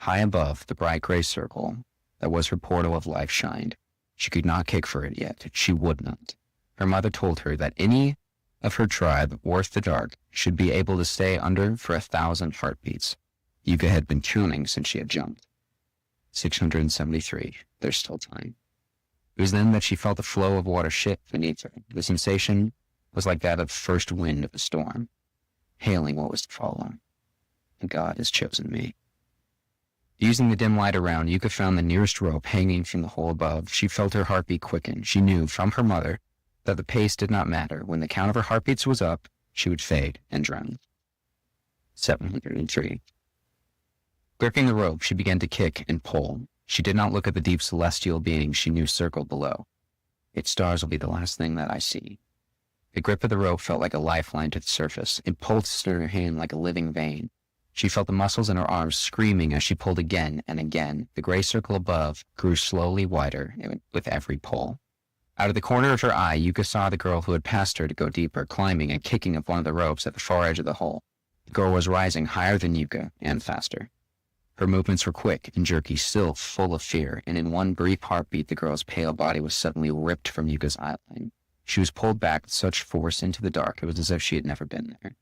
High above, the bright gray circle that was her portal of life shined. She could not kick for it yet. She would not. Her mother told her that any of her tribe worth the dark should be able to stay under for 1,000 heartbeats. Yuka had been counting since she had jumped. 673. There's still time. It was then that she felt the flow of water shift beneath her. The sensation was like that of the first wind of a storm, hailing what was to follow. God has chosen me. Using the dim light around, Yuka found the nearest rope hanging from the hole above. She felt her heartbeat quicken. She knew from her mother that the pace did not matter. When the count of her heartbeats was up, she would fade and drown. 703. Gripping the rope, she began to kick and pull. She did not look at the deep celestial being she knew circled below. Its stars will be the last thing that I see. The grip of the rope felt like a lifeline to the surface. It pulsed in her hand like a living vein. She felt the muscles in her arms screaming as she pulled again and again. The gray circle above grew slowly wider with every pull. Out of the corner of her eye, Yuka saw the girl who had passed her to go deeper, climbing and kicking up one of the ropes at the far edge of the hole. The girl was rising higher than Yuka and faster. Her movements were quick and jerky, still full of fear, and in one brief heartbeat, the girl's pale body was suddenly ripped from Yuka's eyeline. She was pulled back with such force into the dark, it was as if she had never been there.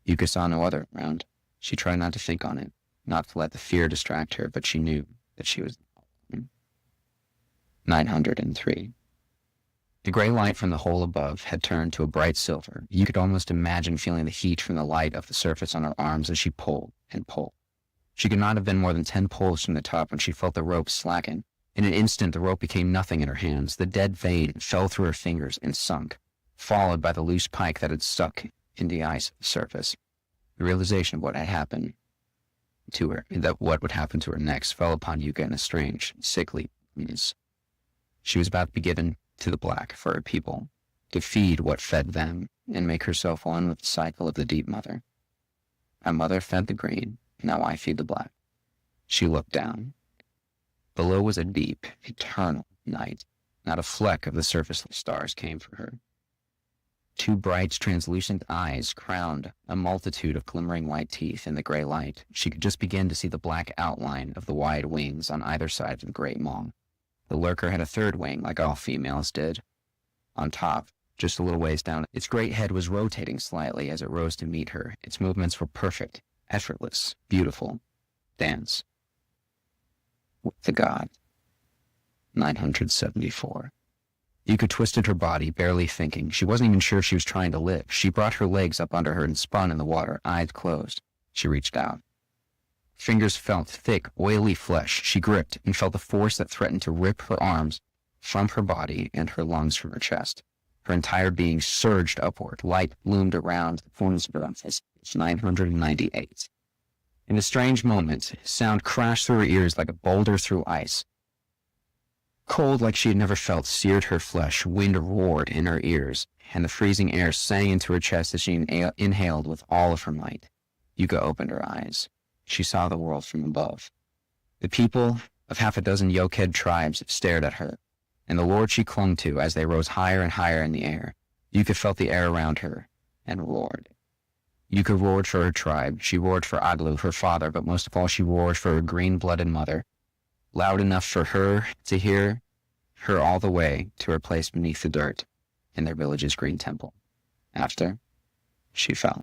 Yuka saw no other around. She tried not to think on it, not to let the fear distract her, but she knew that she was 903. The gray light from the hole above had turned to a bright silver. You could almost imagine feeling the heat from the light of the surface on her arms as she pulled and pulled. She could not have been more than 10 pulls from the top when she felt the rope slacken. In an instant, the rope became nothing in her hands. The dead vein fell through her fingers and sunk, followed by the loose pike that had stuck in the ice of the surface. The realization of what had happened to her, and that what would happen to her next, fell upon Yuka in a strange, sickly meanness. She was about to be given to the black for her people, to feed what fed them, and make herself one with the cycle of the deep mother. My mother fed the green, now I feed the black. She looked down. Below was a deep, eternal night. Not a fleck of the surface stars came for her. 2 bright, translucent eyes crowned a multitude of glimmering white teeth in the gray light. She could just begin to see the black outline of the wide wings on either side of the great maw. The lurker had a 3rd wing, like all females did. On top, just a little ways down, its great head was rotating slightly as it rose to meet her. Its movements were perfect, effortless, beautiful. Dance. With the god. 974. Yuka twisted her body, barely thinking. She wasn't even sure if she was trying to live. She brought her legs up under her and spun in the water, eyes closed. She reached out. Fingers felt thick, oily flesh. She gripped and felt the force that threatened to rip her arms from her body and her lungs from her chest. Her entire being surged upward. Light loomed around the corners of her eyes. 998. In a strange moment, sound crashed through her ears like a boulder through ice. Cold like she had never felt seared her flesh. Wind roared in her ears, and the freezing air sang into her chest as she inhaled with all of her might. Yuka opened her eyes. She saw the world from above. The people of 6 yoke-head tribes stared at her, and the lord she clung to as they rose higher and higher in the air. Yuka felt the air around her, and roared. Yuka roared for her tribe. She roared for Aglu, her father, but most of all she roared for her green-blooded mother, loud enough for her to hear her all the way to her place beneath the dirt in their village's green temple. After, she fell.